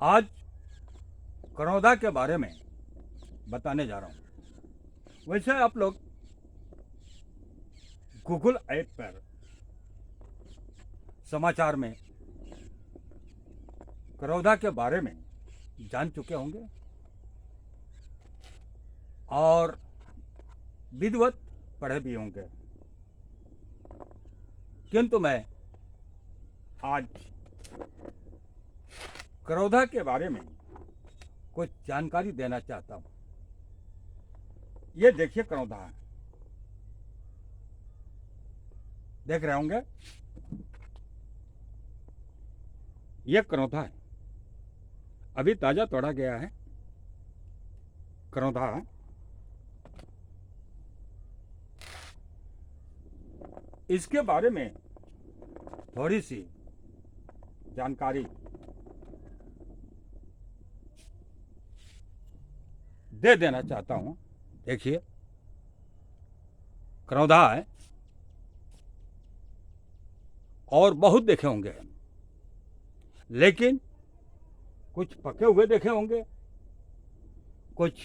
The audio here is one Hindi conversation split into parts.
आज करौदा के बारे में बताने जा रहा हूँ। वैसे आप लोग गूगल ऐप पर समाचार में करौदा के बारे में जान चुके होंगे और विधिवत पढ़े भी होंगे, किंतु मैं आज करौदा के बारे में कुछ जानकारी देना चाहता हूँ। ये देखिए करौदा है, देख रहे होंगे, ये करौदा है, अभी ताजा तोड़ा गया है करौदा है। इसके बारे में थोड़ी सी जानकारी दे देना चाहता हूँ। देखिए करौदा है और बहुत देखे होंगे, लेकिन कुछ पके हुए देखे होंगे, कुछ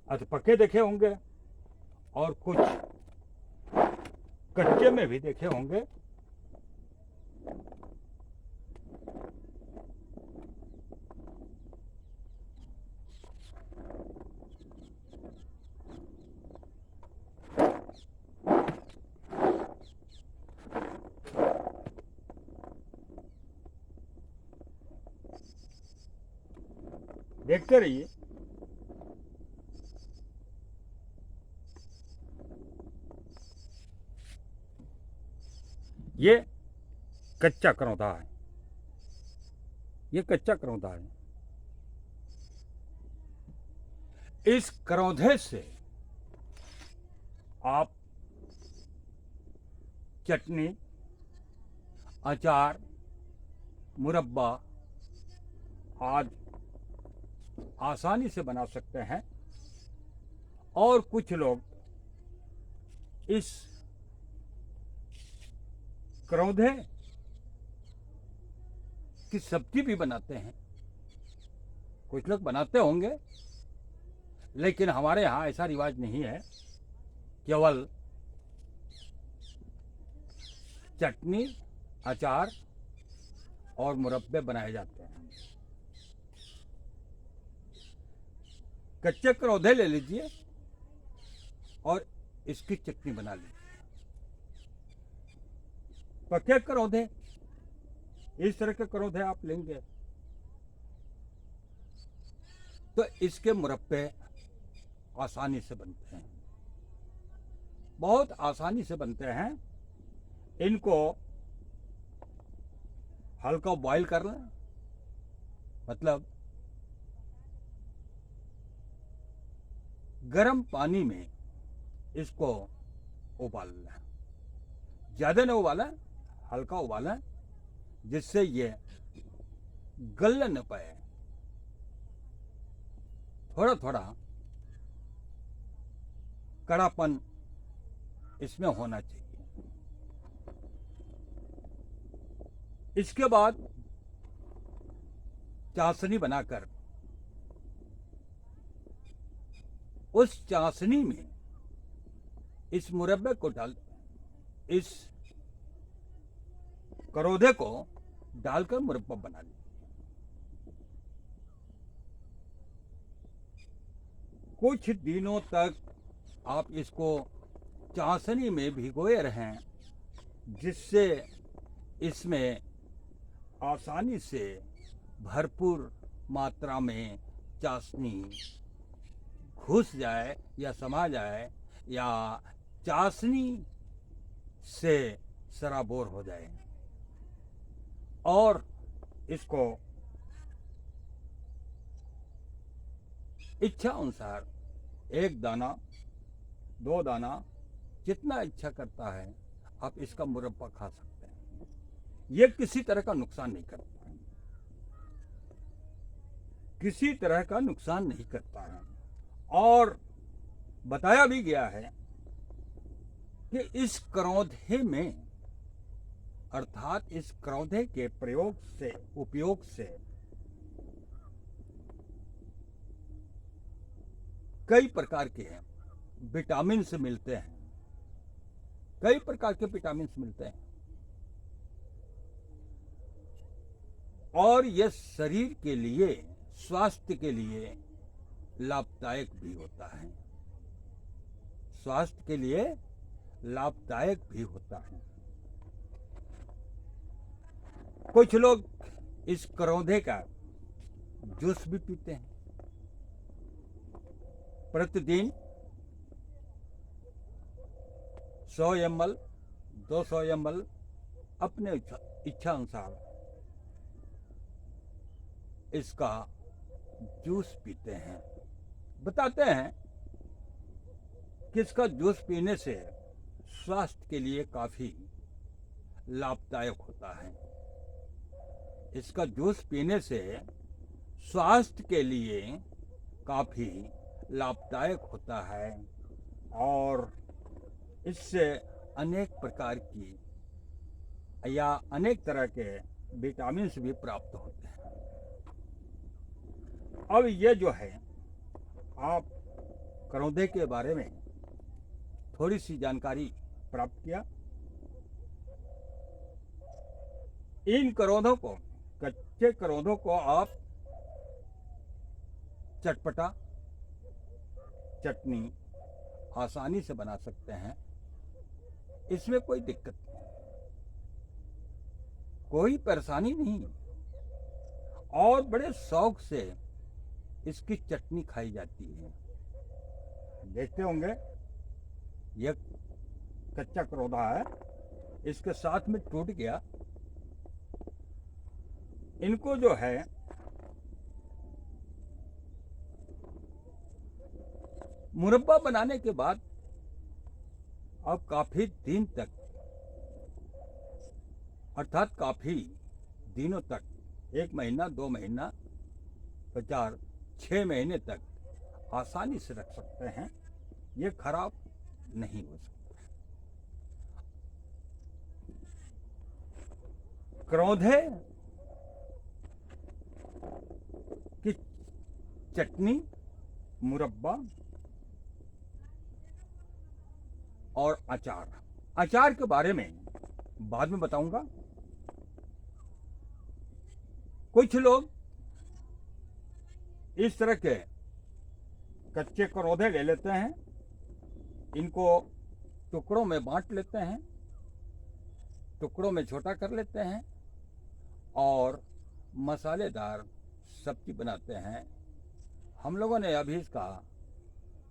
अधपके देखे होंगे और कुछ कच्चे में भी देखे होंगे। देखते रहिए। ये कच्चा करौदा है, ये कच्चा करौदा है। इस करौधे से आप चटनी, अचार, मुरब्बा आदि आसानी से बना सकते हैं। और कुछ लोग इस करौधे की सब्जी भी बनाते हैं। कुछ लोग बनाते होंगे, लेकिन हमारे यहाँ ऐसा रिवाज नहीं है। केवल चटनी, अचार और मुरब्बे बनाए जाते हैं। कच्चे करौधे ले लीजिए और इसकी चटनी बना लीजिए। पके करौधे, इस तरह के करौधे आप लेंगे तो इसके मुरब्बे आसानी से बनते हैं, बहुत आसानी से बनते हैं। इनको हल्का बॉईल कर लें, मतलब गर्म पानी में इसको उबाल लें। ज़्यादा नहीं उबालें, हल्का उबालें, जिससे ये गल न पाए। थोड़ा थोड़ा कड़ापन इसमें होना चाहिए। इसके बाद चाशनी बनाकर उस चाशनी में इस मुरब्बे को डाल, इस करौधे को डालकर मुरब्बा बना लीजिए। कुछ दिनों तक आप इसको चाशनी में भिगोए रहें, जिससे इसमें आसानी से भरपूर मात्रा में चाशनी घुस जाए या समा जाए, या चाशनी से सराबोर हो जाए। और इसको इच्छा अनुसार 1 दाना, 2 दाना, जितना इच्छा करता है आप इसका मुरब्बा खा सकते हैं। ये किसी तरह का नुकसान नहीं करता है, किसी तरह का नुकसान नहीं करता है। और बताया भी गया है कि इस करौधे में, अर्थात इस करौधे के उपयोग से कई प्रकार के विटामिन मिलते हैं, कई प्रकार के विटामिन मिलते हैं, और यह शरीर के लिए, स्वास्थ्य के लिए लाभदायक भी होता है, स्वास्थ्य के लिए लाभदायक भी होता है। कुछ लोग इस करौंधे का जूस भी पीते हैं। प्रतिदिन 100 ml 200 ml अपने इच्छा अनुसार इसका जूस पीते हैं। बताते हैं कि इसका जूस पीने से स्वास्थ्य के लिए काफी लाभदायक होता है। इसका जूस पीने से स्वास्थ्य के लिए काफी लाभदायक होता है और इससे अनेक प्रकार की या अनेक तरह के विटामिन भी प्राप्त होते हैं। अब ये जो है, आप करौंधे के बारे में थोड़ी सी जानकारी प्राप्त किया। इन करौंधों को, कच्चे करौंधों को आप चटपटा चटनी आसानी से बना सकते हैं। इसमें कोई दिक्कत नहीं, कोई परेशानी नहीं, और बड़े शौक से इसकी चटनी खाई जाती है। देखते होंगे यह कच्चा करौंधा है, इसके साथ में टूट गया। इनको जो है मुरब्बा बनाने के बाद अब काफी दिन तक, अर्थात काफी दिनों तक, 1 महीना 2 महीना 6 महीने तक आसानी से रख सकते हैं। ये खराब नहीं हो सकता। करौंधे की चटनी, मुरब्बा और अचार के बारे में बाद में बताऊंगा। कुछ लोग इस तरह के कच्चे करौंधे ले लेते हैं, इनको टुकड़ों में बांट लेते हैं, टुकड़ों में छोटा कर लेते हैं और मसालेदार सब्जी बनाते हैं। हम लोगों ने अभी इसका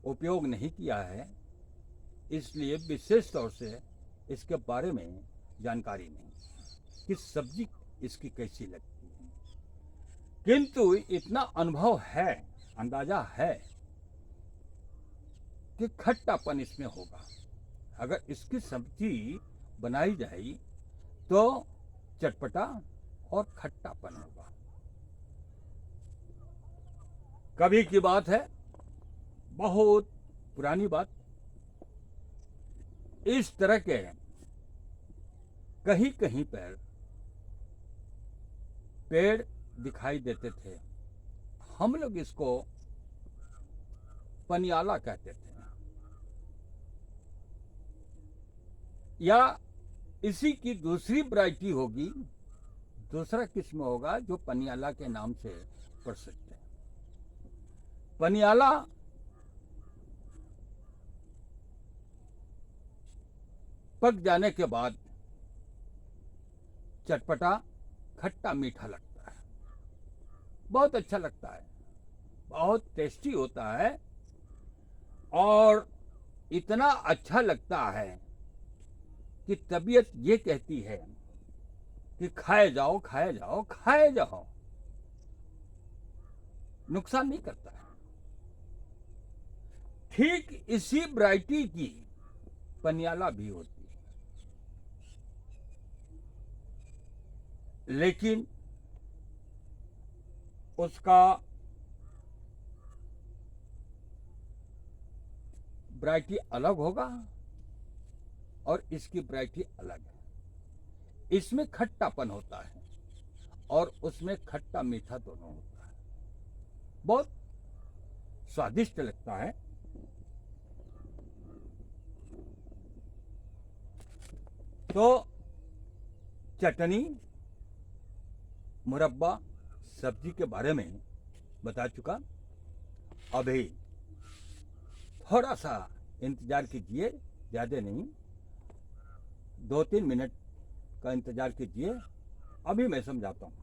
उपयोग नहीं किया है, इसलिए विशेष तौर से इसके बारे में जानकारी नहीं कि सब्जी इसकी कैसी लगती है। किंतु इतना अनुभव है, अंदाजा है कि खट्टापन इसमें होगा। अगर इसकी सब्जी बनाई जाए तो चटपटा और खट्टापन होगा। कभी की बात है, बहुत पुरानी बात, इस तरह के कहीं कहीं पर पेड़ दिखाई देते थे। हम लोग इसको पनियाला कहते थे, या इसी की दूसरी वैरायटी होगी, दूसरा किस्म होगा जो पनियाला के नाम से प्रसिद्ध है। पनियाला पक जाने के बाद चटपटा, खट्टा, मीठा लगता है, बहुत अच्छा लगता है, बहुत टेस्टी होता है और इतना अच्छा लगता है कि तबीयत ये कहती है कि खाए जाओ, खाए जाओ, खाए जाओ। नुकसान नहीं करता है। ठीक इसी वैरायटी की पनियाला भी होती है, लेकिन उसका वैरायटी अलग होगा और इसकी वैरायटी अलग है। इसमें खट्टापन होता है और उसमें खट्टा मीठा दोनों होता है। बहुत स्वादिष्ट लगता है। तो चटनी, मुरब्बा, सब्जी के बारे में बता चुका। अभी थोड़ा सा इंतज़ार कीजिए, ज़्यादा नहीं, 2-3 मिनट का इंतज़ार कीजिए, अभी मैं समझाता हूँ।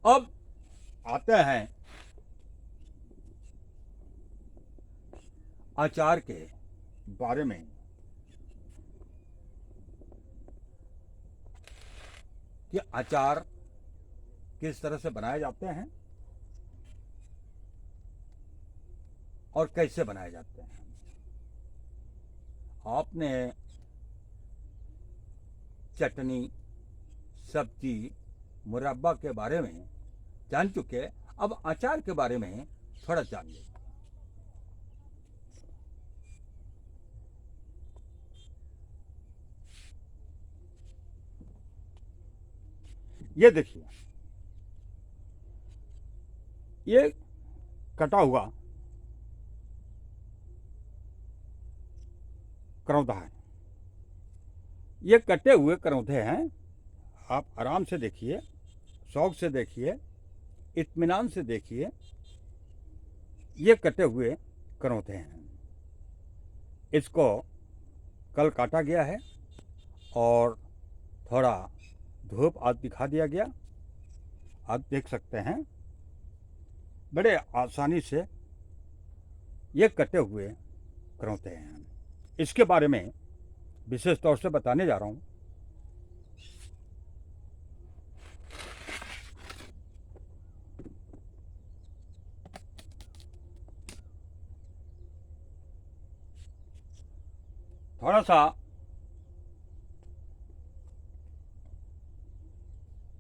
अब आते हैं अचार के बारे में। कि अचार किस तरह से बनाए जाते हैं और कैसे बनाए जाते हैं। आपने चटनी, सब्जी, मुरब्बा के बारे में जान चुके, अब अचार के बारे में थोड़ा जान लें। ये देखिए, ये कटा हुआ करौंधा है। ये कटे हुए करौंधे हैं। आप आराम से देखिए, शौक से देखिए, इत्मीनान से देखिए। ये कटे हुए करौंधे हैं। इसको कल काटा गया है और थोड़ा धूप आज दिखा दिया गया। आप देख सकते हैं, बड़े आसानी से ये कटे हुए करौंधे हैं। इसके बारे में विशेष तौर से बताने जा रहा हूँ। थोड़ा सा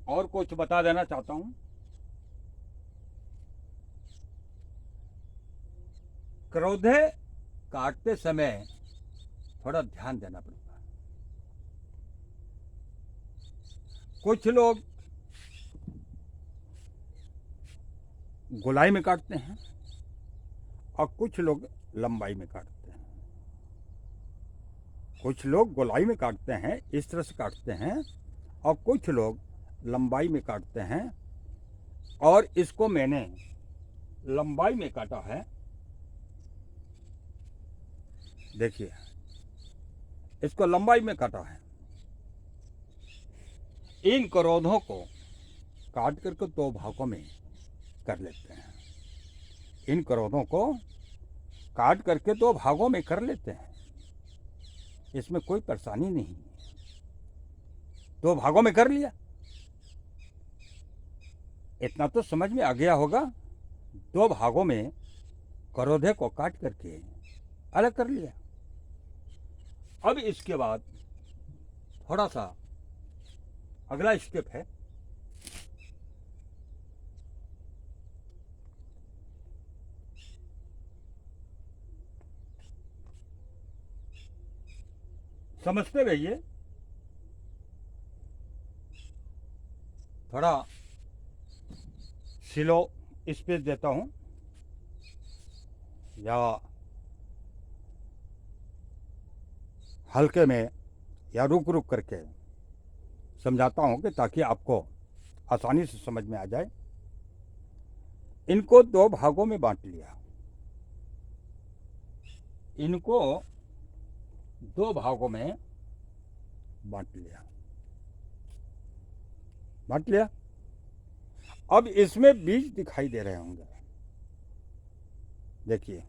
और कुछ बता देना चाहता हूँ। करौंधे काटते समय थोड़ा ध्यान देना पड़ता है। कुछ लोग गोलाई में काटते हैं और कुछ लोग लंबाई में काटते हैं। कुछ लोग गोलाई में काटते हैं, इस तरह से काटते हैं, और कुछ लोग लंबाई में काटते हैं। और इसको मैंने लंबाई में काटा है। देखिए, इसको लंबाई में काटा है। इन करौंधों को काट करके 2 भागों में कर लेते हैं। इन करौंधों को काट करके 2 भागों में कर लेते हैं। इसमें कोई परेशानी नहीं है। 2 भागों में कर लिया, इतना तो समझ में आ गया होगा। 2 भागों में करौंधे को काट करके अलग कर लिया। अब इसके बाद थोड़ा सा अगला स्टेप है। समझते रहिए। थोड़ा स्लो स्पेस देता हूँ या हल्के में या रुक रुक करके समझाता हूँ कि ताकि आपको आसानी से समझ में आ जाए। इनको 2 भागों में बांट लिया। इनको 2 भागों में बांट लिया। बांट लिया। अब इसमें बीज दिखाई दे रहे होंगे। देखिए,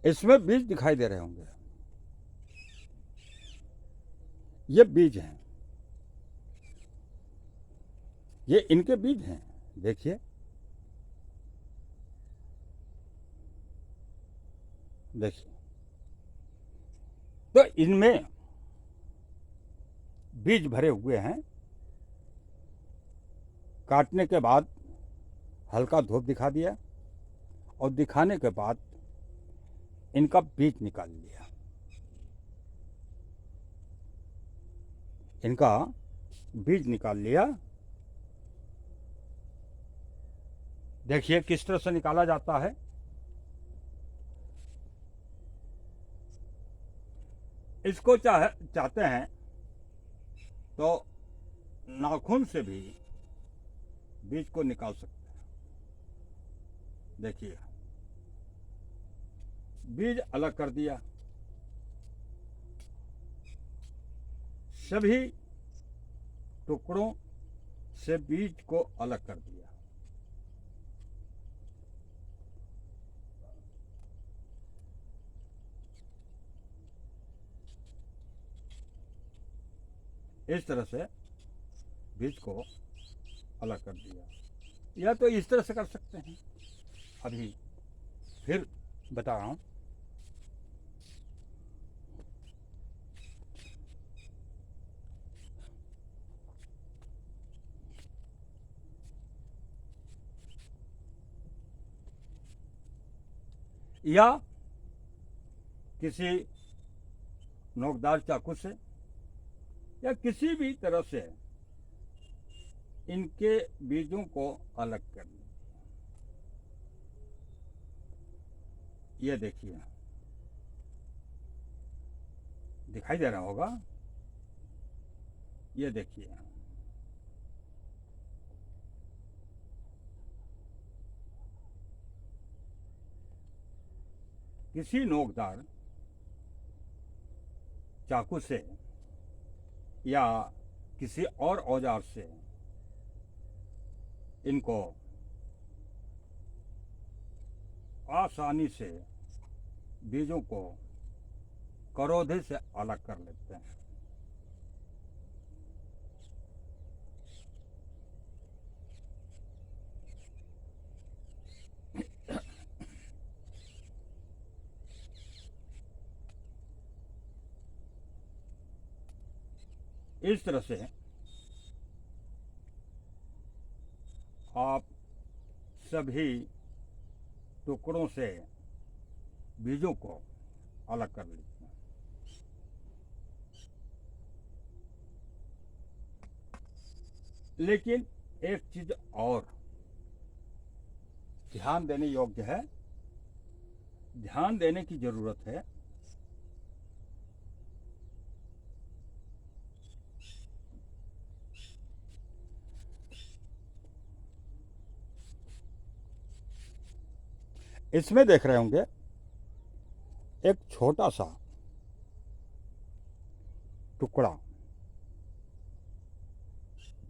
इसमें बीज दिखाई दे रहे होंगे। ये बीज हैं, ये इनके बीज हैं। देखिए, देखिए, तो इनमें बीज भरे हुए हैं। काटने के बाद हल्का धूप दिखा दिया और दिखाने के बाद इनका बीज निकाल लिया। इनका बीज निकाल लिया। देखिए किस तरह से निकाला जाता है। इसको चाहते हैं तो नाखून से भी बीज को निकाल सकते हैं। देखिए बीज अलग कर दिया, सभी टुकड़ों से बीज को अलग कर दिया। इस तरह से बीज को अलग कर दिया, या तो इस तरह से कर सकते हैं। अभी फिर बता रहा हूं। या किसी नोकदार चाकू से या किसी भी तरह से इनके बीजों को अलग कर लें। ये देखिए दिखाई दे रहा होगा। ये देखिए किसी नोकदार चाकू से या किसी और औजार से इनको आसानी से बीजों को करौधे से अलग कर लेते हैं। इस तरह से आप सभी टुकड़ों से बीजों को अलग कर लेते हैं। लेकिन एक चीज और ध्यान देने योग्य है, ध्यान देने की जरूरत है। इसमें देख रहे होंगे एक छोटा सा टुकड़ा,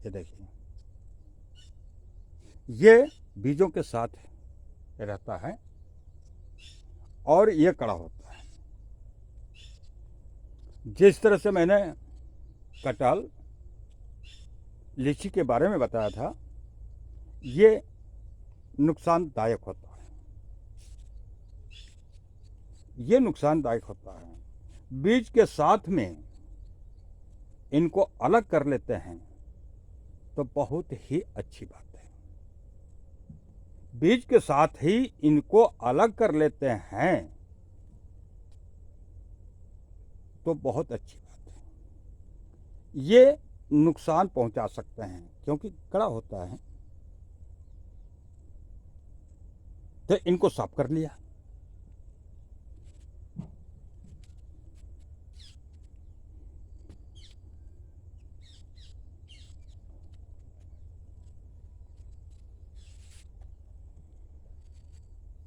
ये देखिए, ये बीजों के साथ रहता है और ये कड़ा होता है। जिस तरह से मैंने कटहल, लीची के बारे में बताया था, ये नुकसानदायक होता है। ये नुकसानदायक होता है। बीज के साथ में इनको अलग कर लेते हैं तो बहुत ही अच्छी बात है। बीज के साथ ही इनको अलग कर लेते हैं तो बहुत अच्छी बात है। ये नुकसान पहुंचा सकते हैं क्योंकि कड़ा होता है। तो इनको साफ कर लिया।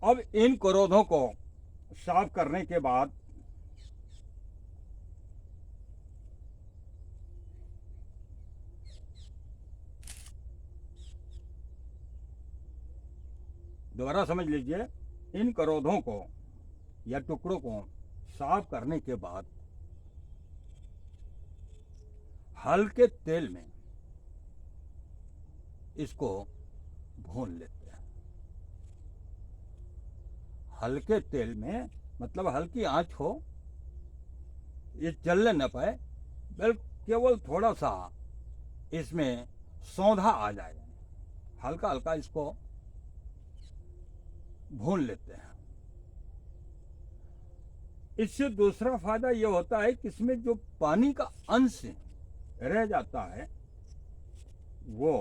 अब इन करोधों को साफ करने के बाद दोबारा समझ लीजिए, इन करोधों को या टुकड़ों को साफ करने के बाद हल्के तेल में इसको भून लेते हैं। हल्के तेल में मतलब हल्की आंच हो, ये जलने न पाए, बिल्कुल केवल थोड़ा सा इसमें सौंधा आ जाए, हल्का हल्का इसको भून लेते हैं। इससे दूसरा फायदा यह होता है कि इसमें जो पानी का अंश रह जाता है वो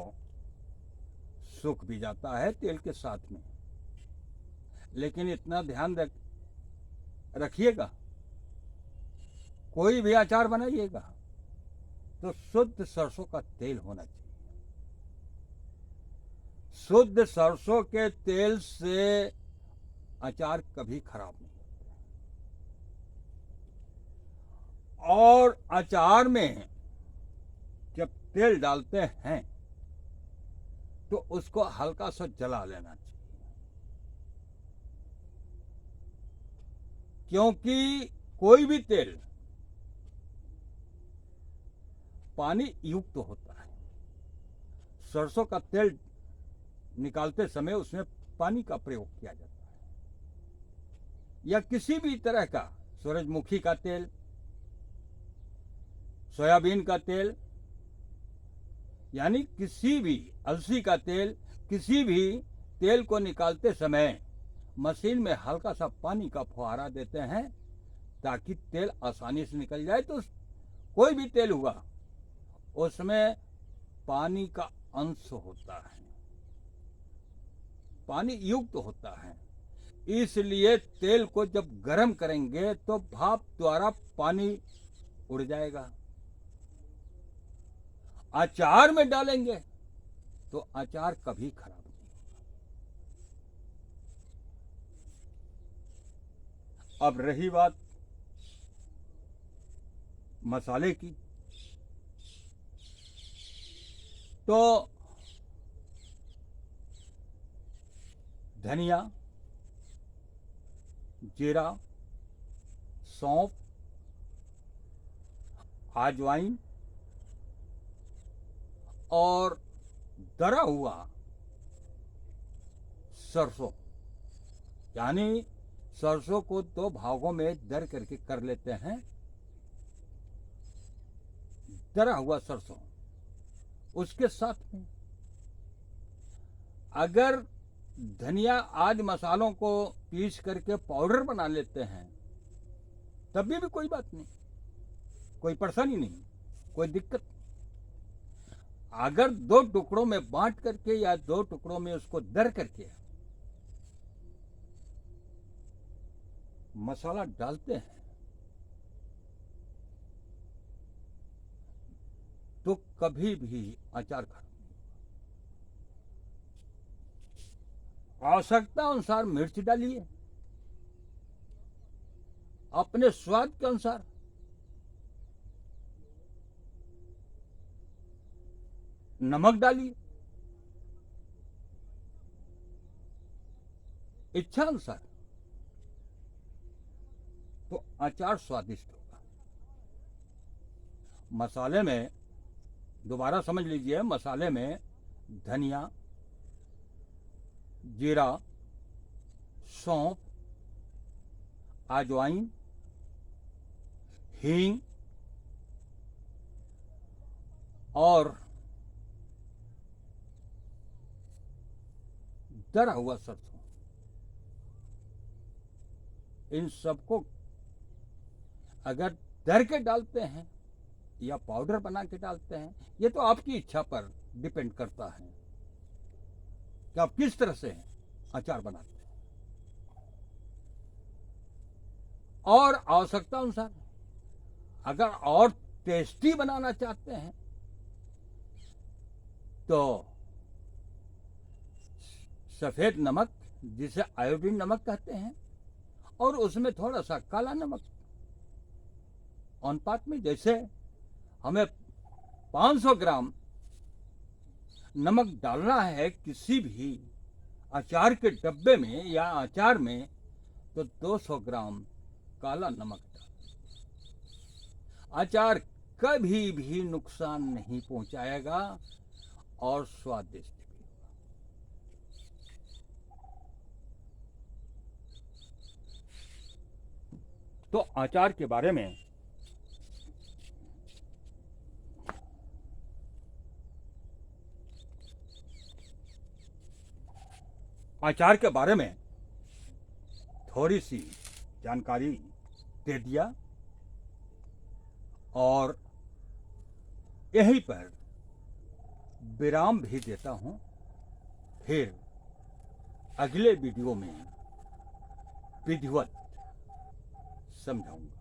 सूख भी जाता है तेल के साथ में। लेकिन इतना ध्यान रखिएगा, कोई भी अचार बनाइएगा तो शुद्ध सरसों का तेल होना चाहिए। शुद्ध सरसों के तेल से अचार कभी खराब नहीं होते। और अचार में जब तेल डालते हैं तो उसको हल्का सा जला लेना चाहिए, क्योंकि कोई भी तेल पानी युक्त होता है। सरसों का तेल निकालते समय उसमें पानी का प्रयोग किया जाता है, या किसी भी तरह का सूरजमुखी का तेल, सोयाबीन का तेल, यानी किसी भी अलसी का तेल, किसी भी तेल को निकालते समय मशीन में हल्का सा पानी का फुहारा देते हैं ताकि तेल आसानी से निकल जाए। तो कोई भी तेल हुआ उसमें पानी का अंश होता है, पानी युक्त होता है, इसलिए तेल को जब गर्म करेंगे तो भाप द्वारा पानी उड़ जाएगा। अचार में डालेंगे तो अचार कभी खराब नहीं होगा। अब रही बात मसाले की, तो धनिया, जीरा, सौंफ, अजवाइन और दरा हुआ सरसों, यानी सरसों को दो भागों में दर करके कर लेते हैं। दरा हुआ सरसों, उसके साथ में अगर धनिया आदि मसालों को पीस करके पाउडर बना लेते हैं तब भी कोई बात नहीं, कोई परेशानी नहीं, कोई दिक्कत नहीं। अगर दो टुकड़ों में बांट करके या दो टुकड़ों में उसको दर करके मसाला डालते हैं तो कभी भी अचार खराब नहीं होगा। आवश्यकता अनुसार मिर्च डालिए, अपने स्वाद के अनुसार। नमक डालिए इच्छा अनुसार, तो अचार स्वादिष्ट होगा। मसाले में दोबारा समझ लीजिए, मसाले में धनिया, जीरा, सौंफ, अजवाइन, हींग और दरा हुआ सरसों, इन सबको अगर दर के डालते हैं या पाउडर बना के डालते हैं, ये तो आपकी इच्छा पर डिपेंड करता है कि आप किस तरह से अचार बनाते हैं। और आवश्यकता अनुसार अगर और टेस्टी बनाना चाहते हैं तो सफेद नमक, जिसे आयोडीन नमक कहते हैं, और उसमें थोड़ा सा काला नमक अनुपात में। जैसे हमें 500 ग्राम नमक डालना है किसी भी अचार के डब्बे में या अचार में, तो 200 ग्राम काला नमक डाल। अचार कभी भी नुकसान नहीं पहुंचाएगा और स्वादिष्ट भी होगा। तो अचार के बारे में आचार के बारे में थोड़ी सी जानकारी दे दिया और यहीं पर विराम भी देता हूं। फिर अगले वीडियो में विधिवत समझाऊंगा।